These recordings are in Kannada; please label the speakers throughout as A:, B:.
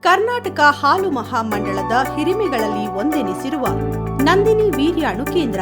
A: ಕರ್ನಾಟಕ ಹಾಲು ಮಹಾಮಂಡಳದ ಹಿರಿಮೆಗಳಲ್ಲಿ ಒಂದೆನಿಸಿರುವ ನಂದಿನಿ ವೀರ್ಯಾಣು ಕೇಂದ್ರ.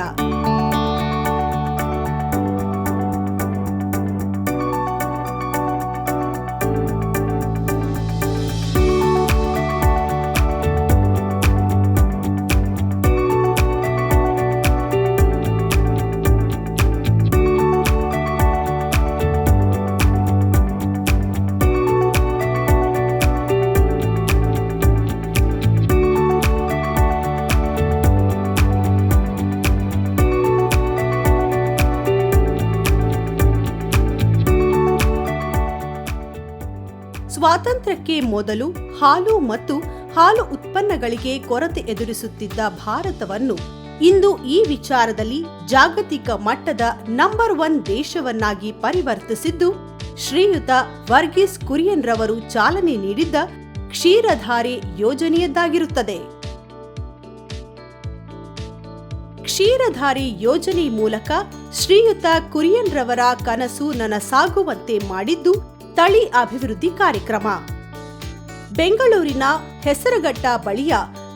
A: ಸ್ವಾತಂತ್ರ್ಯಕ್ಕೆ ಮೊದಲು ಹಾಲು ಮತ್ತು ಹಾಲು ಉತ್ಪನ್ನಗಳಿಗೆ ಕೊರತೆ ಎದುರಿಸುತ್ತಿದ್ದ ಭಾರತವನ್ನು ಇಂದು ಈ ವಿಚಾರದಲ್ಲಿ ಜಾಗತಿಕ ಮಟ್ಟದ ನಂಬರ್ 1 ದೇಶವನ್ನಾಗಿ ಪರಿವರ್ತಿಸಿದ್ದು ಶ್ರೀಯುತ ವರ್ಗೀಸ್ ಕುರಿಯನ್ ರವರು ಚಾಲನೆ ನೀಡಿದ್ದ ಕ್ಷೀರಧಾರೆ ಯೋಜನೆಯದ್ದಾಗಿರುತ್ತದೆ. ಕ್ಷೀರಧಾರೆ ಯೋಜನೆ ಮೂಲಕ ಶ್ರೀಯುತ ಕುರಿಯನ್ ರವರ ಕನಸು ನನಸಾಗುವಂತೆ ಮಾಡಿದ್ದು ತಳಿ ಅಭಿವೃದ್ಧಿ ಕಾರ್ಯಕ್ರಮ. ಬೆಂಗಳೂರಿನ ಹೆಸರಘಟ್ಟ ಬಳಿಯ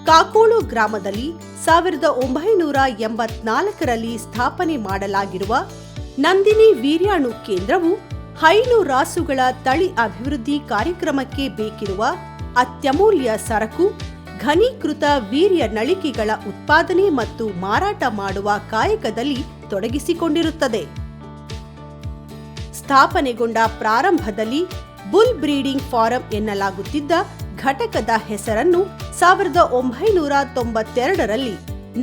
A: ಕಾಕೋಳು ಗ್ರಾಮದಲ್ಲಿ 1984ರಲ್ಲಿ ಸ್ಥಾಪನೆ ಮಾಡಲಾಗಿರುವ ನಂದಿನಿ ವೀರ್ಯಾಣು ಕೇಂದ್ರವು ಹೈನು ರಾಸುಗಳ ತಳಿ ಅಭಿವೃದ್ಧಿ ಕಾರ್ಯಕ್ರಮಕ್ಕೆ ಬೇಕಿರುವ ಅತ್ಯಮೂಲ್ಯ ಸರಕು ಘನೀಕೃತ ವೀರ್ಯ ನಳಿಕೆಗಳ ಉತ್ಪಾದನೆ ಮತ್ತು ಮಾರಾಟ ಮಾಡುವ ಕಾಯಕದಲ್ಲಿ ತೊಡಗಿಸಿಕೊಂಡಿರುತ್ತದೆ. ಸ್ಥಾಪನೆಗೊಂಡ ಪ್ರಾರಂಭದಲ್ಲಿ ಬುಲ್ ಬ್ರೀಡಿಂಗ್ ಫಾರಂ ಎನ್ನಲಾಗುತ್ತಿದ್ದ ಘಟಕದ ಹೆಸರನ್ನು 1992ರಲ್ಲಿ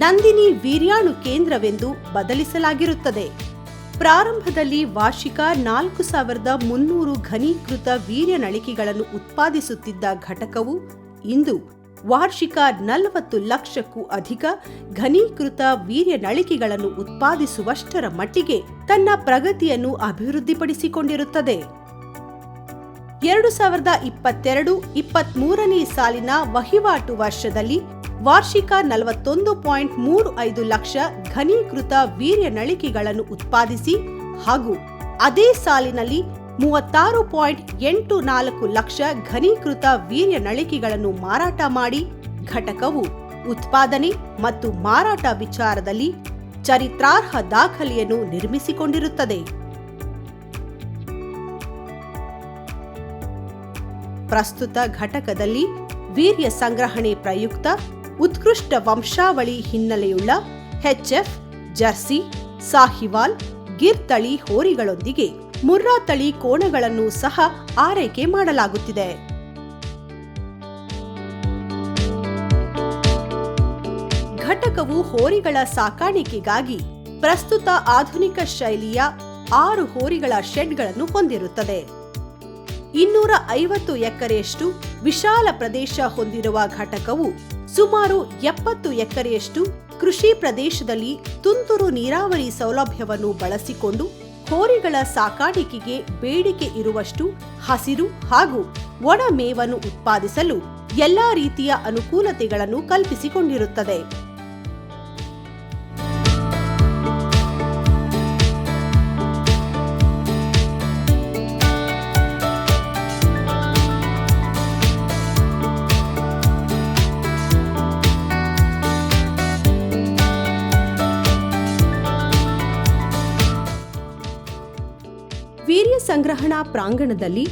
A: ನಂದಿನಿ ವೀರ್ಯಾಣು ಕೇಂದ್ರವೆಂದು ಬದಲಿಸಲಾಗಿರುತ್ತದೆ. ಪ್ರಾರಂಭದಲ್ಲಿ ವಾರ್ಷಿಕ 4300 ಘನೀಕೃತ ವೀರ್ಯ ನಳಿಕೆಗಳನ್ನು ಉತ್ಪಾದಿಸುತ್ತಿದ್ದ ಘಟಕವು ಇಂದು ವಾರ್ಷಿಕ 40 ಲಕ್ಷಕ್ಕೂ ಅಧಿಕ ಘನೀಕೃತ ವೀರ್ಯ ನಳಿಕೆಗಳನ್ನು ಉತ್ಪಾದಿಸುವಷ್ಟರ ಮಟ್ಟಿಗೆ ತನ್ನ ಪ್ರಗತಿಯನ್ನು ಅಭಿವೃದ್ಧಿಪಡಿಸಿಕೊಂಡಿರುತ್ತದೆ. 2022-23ನೇ ಸಾಲಿನ ವಹಿವಾಟು ವರ್ಷದಲ್ಲಿ ವಾರ್ಷಿಕ 41.35 ಲಕ್ಷ ಘನೀಕೃತ ವೀರ್ಯ ನಳಿಕೆಗಳನ್ನು ಉತ್ಪಾದಿಸಿ ಹಾಗೂ ಅದೇ ಸಾಲಿನಲ್ಲಿ 36.84 ಲಕ್ಷ ಘನೀಕೃತ ವೀರ್ಯ ನಳಿಕೆಗಳನ್ನು ಮಾರಾಟ ಮಾಡಿ ಘಟಕವು ಉತ್ಪಾದನೆ ಮತ್ತು ಮಾರಾಟ ವಿಚಾರದಲ್ಲಿ ಚರಿತ್ರಾರ್ಹ ದಾಖಲೆಯನ್ನು ನಿರ್ಮಿಸಿಕೊಂಡಿರುತ್ತದೆ. ಪ್ರಸ್ತುತ ಘಟಕದಲ್ಲಿ ವೀರ್ಯ ಸಂಗ್ರಹಣೆ ಪ್ರಯುಕ್ತ ಉತ್ಕೃಷ್ಟ ವಂಶಾವಳಿ ಹಿನ್ನೆಲೆಯುಳ್ಳ HF, ಜರ್ಸಿ, ಸಾಹಿವಾಲ್, ಗಿರ್ ತಳಿ ಹೋರಿಗಳೊಂದಿಗೆ ಮುರ್ರಾ ತಳಿ ಕೋಣಗಳನ್ನು ಸಹ ಆರೈಕೆ ಮಾಡಲಾಗುತ್ತಿದೆ. ಘಟಕವು ಹೋರಿಗಳ ಸಾಕಾಣಿಕೆಗಾಗಿ ಪ್ರಸ್ತುತ ಆಧುನಿಕ ಶೈಲಿಯ 6 ಹೋರಿಗಳ ಶೆಡ್ಗಳನ್ನು ಹೊಂದಿರುತ್ತದೆ. 250 ಎಕರೆಯಷ್ಟು ವಿಶಾಲ ಪ್ರದೇಶ ಹೊಂದಿರುವ ಘಟಕವು ಸುಮಾರು 70 ಎಕರೆಯಷ್ಟು ಕೃಷಿ ಪ್ರದೇಶದಲ್ಲಿ ತುಂತುರು ನೀರಾವರಿ ಸೌಲಭ್ಯವನ್ನು ಬಳಸಿಕೊಂಡು ಹೋರಿಗಳ ಸಾಕಾಣಿಕೆಗೆ ಬೇಡಿಕೆ ಇರುವಷ್ಟು ಹಸಿರು ಹಾಗೂ ಒಣ ಮೇವನ್ನು ಉತ್ಪಾದಿಸಲು ಎಲ್ಲಾ ರೀತಿಯ ಅನುಕೂಲತೆಗಳನ್ನು ಕಲ್ಪಿಸಿಕೊಂಡಿರುತ್ತದೆ. ವೀರ್ಯ ಸಂಗ್ರಹಣಾ ಪ್ರಾಂಗಣದಲ್ಲಿ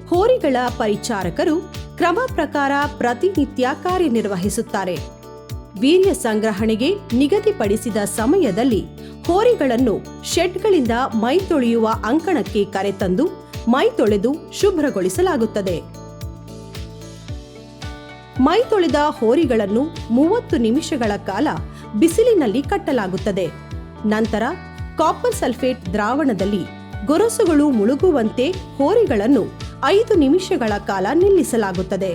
A: ಹೋರಿಗಳ ಪರಿಚಾರಕರು ಕ್ರಮ ಪ್ರಕಾರ ಪ್ರತಿನಿತ್ಯ ಕಾರ್ಯನಿರ್ವಹಿಸುತ್ತಾರೆ. ವೀರ್ಯ ಸಂಗ್ರಹಣೆಗೆ ನಿಗದಿಪಡಿಸಿದ ಸಮಯದಲ್ಲಿ ಹೋರಿಗಳನ್ನು ಶೆಡ್ಗಳಿಂದ ಮೈ ತೊಳೆಯುವ ಅಂಕಣಕ್ಕೆ ಕರೆತಂದು ಮೈ ತೊಳೆದು ಶುಭ್ರಗೊಳಿಸಲಾಗುತ್ತದೆ. ಮೈ ತೊಳೆದ ಹೋರಿಗಳನ್ನು 30 ನಿಮಿಷಗಳ ಕಾಲ ಬಿಸಿಲಿನಲ್ಲಿ ಕಟ್ಟಲಾಗುತ್ತದೆ. ನಂತರ ಕಾಪರ್ ಸಲ್ಫೇಟ್ ದ್ರಾವಣದಲ್ಲಿ ಗೊರಸುಗಳು ಮುಳುಗುವಂತೆ ಹೋರಿಗಳನ್ನು 5 ನಿಮಿಷಗಳ ಕಾಲ ನಿಲ್ಲಿಸಲಾಗುತ್ತದೆ.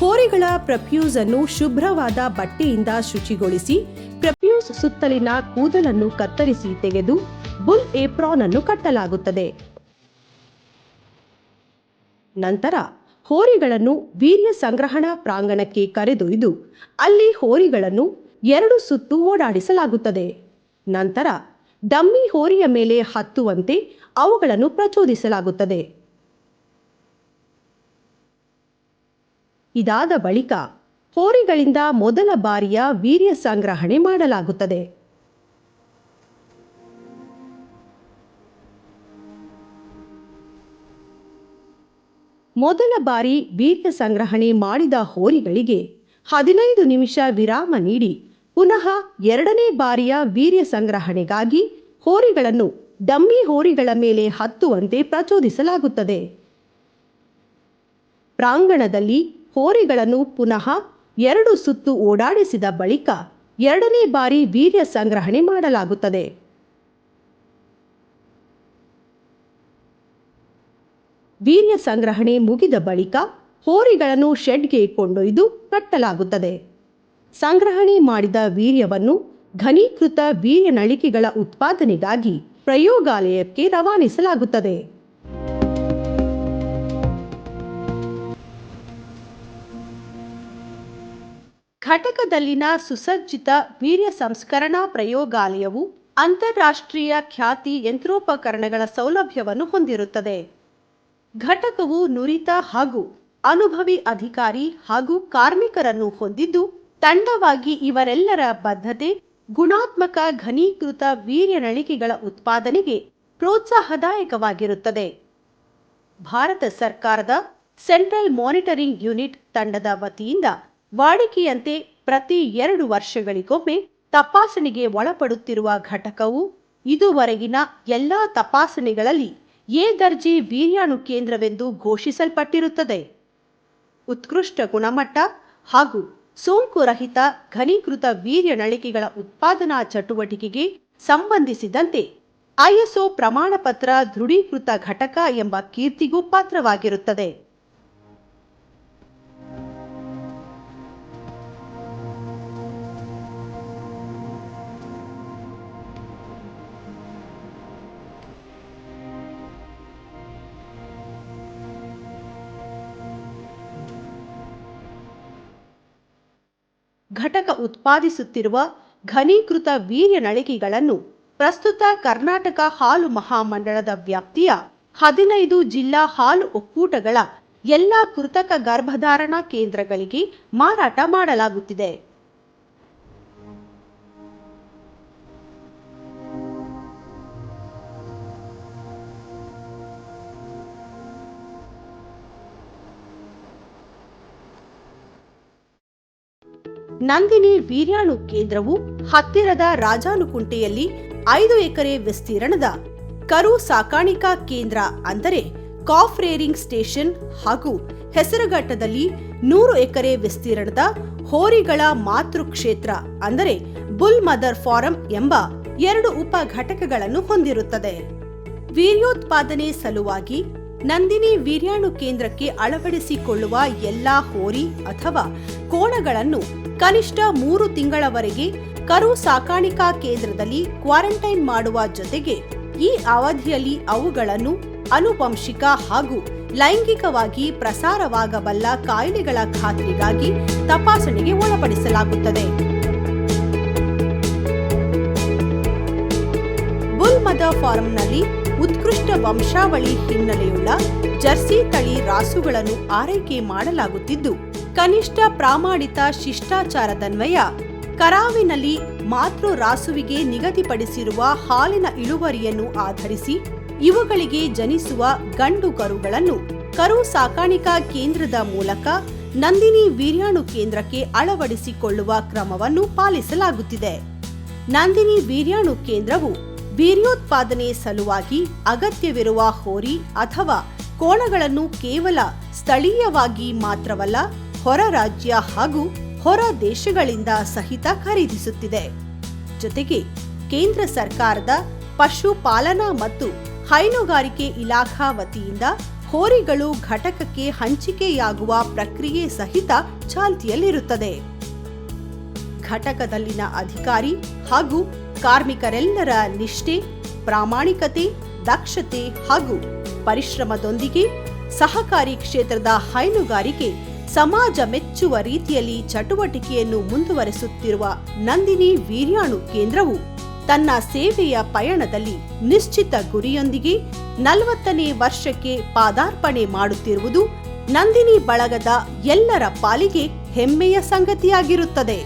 A: ಹೋರಿಗಳ ಪ್ರಪ್ಯೂಸ್ ಅನ್ನು ಶುಭ್ರವಾದ ಬಟ್ಟೆಯಿಂದ ಶುಚಿಗೊಳಿಸಿ ಪ್ರಪ್ಯೂಸ್ ಸುತ್ತಲಿನ ಕೂದಲನ್ನು ಕತ್ತರಿಸಿ ತೆಗೆದು ಬುಲ್ ಏಪ್ರಾನ್ ಅನ್ನು ಕಟ್ಟಲಾಗುತ್ತದೆ. ನಂತರ ಹೋರಿಗಳನ್ನು ವೀರ್ಯ ಸಂಗ್ರಹಣಾ ಪ್ರಾಂಗಣಕ್ಕೆ ಕರೆದೊಯ್ದು ಅಲ್ಲಿ ಹೋರಿಗಳನ್ನು 2 ಸುತ್ತು ಓಡಾಡಿಸಲಾಗುತ್ತದೆ. ನಂತರ ಡಮ್ಮಿ ಹೋರಿಯ ಮೇಲೆ ಹತ್ತುವಂತೆ ಅವುಗಳನ್ನು ಪ್ರಚೋದಿಸಲಾಗುತ್ತದೆ. ಇದಾದ ಬಳಿಕ ಹೋರಿಗಳಿಂದ ಮೊದಲ ಬಾರಿಯ ವೀರ್ಯ ಸಂಗ್ರಹಣೆ ಮಾಡಲಾಗುತ್ತದೆ. ಮೊದಲ ಬಾರಿ ವೀರ್ಯ ಸಂಗ್ರಹಣೆ ಮಾಡಿದ ಹೋರಿಗಳಿಗೆ 15 ನಿಮಿಷ ವಿರಾಮ ನೀಡಿ ಪುನಃ ಎರಡನೇ ಬಾರಿಯ ವೀರ್ಯ ಸಂಗ್ರಹಣೆಗಾಗಿ ಹೋರಿಗಳನ್ನು ಡಮ್ಮಿ ಹೋರಿಗಳ ಮೇಲೆ ಹತ್ತುವಂತೆ ಪ್ರಚೋದಿಸಲಾಗುತ್ತದೆ. ಪ್ರಾಂಗಣದಲ್ಲಿ ಹೋರಿಗಳನ್ನು ಪುನಃ 2 ಸುತ್ತು ಓಡಾಡಿಸಿದ ಬಳಿಕ ಎರಡನೇ ಬಾರಿ ವೀರ್ಯ ಸಂಗ್ರಹಣೆ ಮಾಡಲಾಗುತ್ತದೆ. ವೀರ್ಯ ಸಂಗ್ರಹಣೆ ಮುಗಿದ ಬಳಿಕ ಹೋರಿಗಳನ್ನು ಶೆಡ್ಗೆ ಕೊಂಡೊಯ್ದು ಕಟ್ಟಲಾಗುತ್ತದೆ. ಸಂಗ್ರಹಣೆ ಮಾಡಿದ ವೀರ್ಯವನ್ನು ಘನೀಕೃತ ವೀರ್ಯ ನಳಿಕೆಗಳ ಉತ್ಪಾದನೆಗಾಗಿ ಪ್ರಯೋಗಾಲಯಕ್ಕೆ ರವಾನಿಸಲಾಗುತ್ತದೆ. ಘಟಕದಲ್ಲಿನ ಸುಸಜ್ಜಿತ ವೀರ್ಯ ಸಂಸ್ಕರಣಾ ಪ್ರಯೋಗಾಲಯವು ಅಂತಾರಾಷ್ಟ್ರೀಯ ಖ್ಯಾತಿ ಯಂತ್ರೋಪಕರಣಗಳ ಸೌಲಭ್ಯವನ್ನು ಹೊಂದಿರುತ್ತದೆ. ಘಟಕವು ನುರಿತ ಹಾಗೂ ಅನುಭವಿ ಅಧಿಕಾರಿ ಹಾಗೂ ಕಾರ್ಮಿಕರನ್ನು ಹೊಂದಿದ್ದು, ತಂಡವಾಗಿ ಇವರೆಲ್ಲರ ಬದ್ಧತೆ ಗುಣಾತ್ಮಕ ಘನೀಕೃತ ವೀರ್ಯ ನಳಿಕೆಗಳ ಉತ್ಪಾದನೆಗೆ ಪ್ರೋತ್ಸಾಹದಾಯಕವಾಗಿರುತ್ತದೆ. ಭಾರತ ಸರ್ಕಾರದ ಸೆಂಟ್ರಲ್ ಮಾನಿಟರಿಂಗ್ ಯೂನಿಟ್ ತಂಡದ ವತಿಯಿಂದ ವಾಡಿಕೆಯಂತೆ ಪ್ರತಿ 2 ವರ್ಷಗಳಿಗೊಮ್ಮೆ ತಪಾಸಣೆಗೆ ಒಳಪಡುತ್ತಿರುವ ಘಟಕವು ಇದುವರೆಗಿನ ಎಲ್ಲ ತಪಾಸಣೆಗಳಲ್ಲಿ ಎ ದರ್ಜೆ ವೀರ್ಯಾಣು ಕೇಂದ್ರವೆಂದು ಘೋಷಿಸಲ್ಪಟ್ಟಿರುತ್ತದೆ. ಉತ್ಕೃಷ್ಟ ಗುಣಮಟ್ಟ ಹಾಗೂ ಸೋಂಕುರಹಿತ ಘನೀಕೃತ ವೀರ್ಯ ನಳಿಕೆಗಳ ಉತ್ಪಾದನಾ ಚಟುವಟಿಕೆಗೆ ಸಂಬಂಧಿಸಿದಂತೆ ISO ಪ್ರಮಾಣಪತ್ರ ದೃಢೀಕೃತ ಘಟಕ ಎಂಬ ಕೀರ್ತಿಗೂ ಪಾತ್ರವಾಗಿರುತ್ತದೆ. ಘಟಕ ಉತ್ಪಾದಿಸುತ್ತಿರುವ ಘನೀಕೃತ ವೀರ್ಯ ನಳಿಕೆಗಳನ್ನು ಪ್ರಸ್ತುತ ಕರ್ನಾಟಕ ಹಾಲು ಮಹಾಮಂಡಳದ ವ್ಯಾಪ್ತಿಯ 15 ಜಿಲ್ಲಾ ಹಾಲು ಒಕ್ಕೂಟಗಳ ಎಲ್ಲ ಕೃತಕ ಗರ್ಭಧಾರಣಾ ಕೇಂದ್ರಗಳಿಗೆ ಮಾರಾಟ ಮಾಡಲಾಗುತ್ತಿದೆ. ನಂದಿನಿ ವೀರ್ಯಾಣು ಕೇಂದ್ರವು ಹತ್ತಿರದ ರಾಜಾನುಕುಂಟೆಯಲ್ಲಿ 5 ಎಕರೆ ವಿಸ್ತೀರ್ಣದ ಕರು ಸಾಕಾಣಿಕಾ ಕೇಂದ್ರ ಅಂದರೆ ಕಾಫ್ ರೇರಿಂಗ್ ಸ್ಟೇಷನ್ ಹಾಗೂ ಹೆಸರಘಟ್ಟದಲ್ಲಿ 100 ಎಕರೆ ವಿಸ್ತೀರ್ಣದ ಹೋರಿಗಳ ಮಾತೃಕ್ಷೇತ್ರ ಅಂದರೆ ಬುಲ್ ಮದರ್ ಫಾರಂ ಎಂಬ 2 ಉಪ ಘಟಕಗಳನ್ನು ಹೊಂದಿರುತ್ತದೆ. ವೀರ್ಯೋತ್ಪಾದನೆ ಸಲುವಾಗಿ ನಂದಿನಿ ವೀರ್ಯಾಣು ಕೇಂದ್ರಕ್ಕೆ ಅಳವಡಿಸಿಕೊಳ್ಳುವ ಎಲ್ಲಾ ಹೋರಿ ಅಥವಾ ಕೋಣಗಳನ್ನು ಕನಿಷ್ಠ 3 ತಿಂಗಳವರೆಗೆ ಕರು ಸಾಕಾಣಿಕಾ ಕೇಂದ್ರದಲ್ಲಿ ಕ್ವಾರಂಟೈನ್ ಮಾಡುವ ಜೊತೆಗೆ ಈ ಅವಧಿಯಲ್ಲಿ ಅವುಗಳನ್ನು ಆನುವಂಶಿಕ ಹಾಗೂ ಲೈಂಗಿಕವಾಗಿ ಪ್ರಸಾರವಾಗಬಲ್ಲ ಕಾಯಿಲೆಗಳ ಖಾತ್ರಿಗಾಗಿ ತಪಾಸಣೆಗೆ ಒಳಪಡಿಸಲಾಗುತ್ತದೆ. ಬುಲ್ ಮದರ್ ಫಾರಂನಲ್ಲಿ ಉತ್ಕೃಷ್ಟ ವಂಶಾವಳಿ ಹಿನ್ನೆಲೆಯುಳ್ಳ ಜರ್ಸಿ ತಳಿ ರಾಸುಗಳನ್ನು ಆರೈಕೆ ಮಾಡಲಾಗುತ್ತಿದ್ದು, ಕನಿಷ್ಠ ಪ್ರಾಮಾಣಿತ ಶಿಷ್ಟಾಚಾರದನ್ವಯ ಕರಾವಿನಲ್ಲಿ ಮಾತೃ ರಾಸುವಿಗೆ ನಿಗದಿಪಡಿಸಿರುವ ಹಾಲಿನ ಇಳುವರಿಯನ್ನು ಆಧರಿಸಿ ಇವುಗಳಿಗೆ ಜನಿಸುವ ಗಂಡು ಕರುಗಳನ್ನು ಕರು ಸಾಕಾಣಿಕಾ ಕೇಂದ್ರದ ಮೂಲಕ ನಂದಿನಿ ವೀರ್ಯಾಣು ಕೇಂದ್ರಕ್ಕೆ ಅಳವಡಿಸಿಕೊಳ್ಳುವ ಕ್ರಮವನ್ನು ಪಾಲಿಸಲಾಗುತ್ತಿದೆ. ನಂದಿನಿ ವೀರ್ಯಾಣು ಕೇಂದ್ರವು ವೀರ್ಯೋತ್ಪಾದನೆ ಸಲುವಾಗಿ ಅಗತ್ಯವಿರುವ ಹೋರಿ ಅಥವಾ ಕೋಣಗಳನ್ನು ಕೇವಲ ಸ್ಥಳೀಯವಾಗಿ ಮಾತ್ರವಲ್ಲ, ಹೊರ ರಾಜ್ಯ ಹಾಗೂ ಹೊರ ದೇಶಗಳಿಂದ ಸಹಿತ ಖರೀದಿಸುತ್ತಿದೆ. ಜೊತೆಗೆ ಕೇಂದ್ರ ಸರ್ಕಾರದ ಪಶುಪಾಲನಾ ಮತ್ತು ಹೈನುಗಾರಿಕೆ ಇಲಾಖಾ ವತಿಯಿಂದ ಹೋರಿಗಳು ಘಟಕಕ್ಕೆ ಹಂಚಿಕೆಯಾಗುವ ಪ್ರಕ್ರಿಯೆ ಸಹಿತ ಚಾಲ್ತಿಯಲ್ಲಿರುತ್ತದೆ. ಘಟಕದಲ್ಲಿನ ಅಧಿಕಾರಿ ಹಾಗೂ ಕಾರ್ಮಿಕರೆಲ್ಲರ ನಿಷ್ಠೆ, ಪ್ರಾಮಾಣಿಕತೆ, ದಕ್ಷತೆ ಹಾಗೂ ಪರಿಶ್ರಮದೊಂದಿಗೆ ಸಹಕಾರಿ ಕ್ಷೇತ್ರದ ಹೈನುಗಾರಿಕೆ ಸಮಾಜ ಮೆಚ್ಚುವ ರೀತಿಯಲ್ಲಿ ಚಟುವಟಿಕೆಯನ್ನು ಮುಂದುವರೆಸುತ್ತಿರುವ ನಂದಿನಿ ವೀರ್ಯಾಣು ಕೇಂದ್ರವು ತನ್ನ ಸೇವೆಯ ಪಯಣದಲ್ಲಿ ನಿಶ್ಚಿತ ಗುರಿಯೊಂದಿಗೆ 40ನೇ ವರ್ಷಕ್ಕೆ ಪಾದಾರ್ಪಣೆ ಮಾಡುತ್ತಿರುವುದು ನಂದಿನಿ ಬಳಗದ ಎಲ್ಲರ ಪಾಲಿಗೆ ಹೆಮ್ಮೆಯ ಸಂಗತಿಯಾಗಿರುತ್ತದೆ.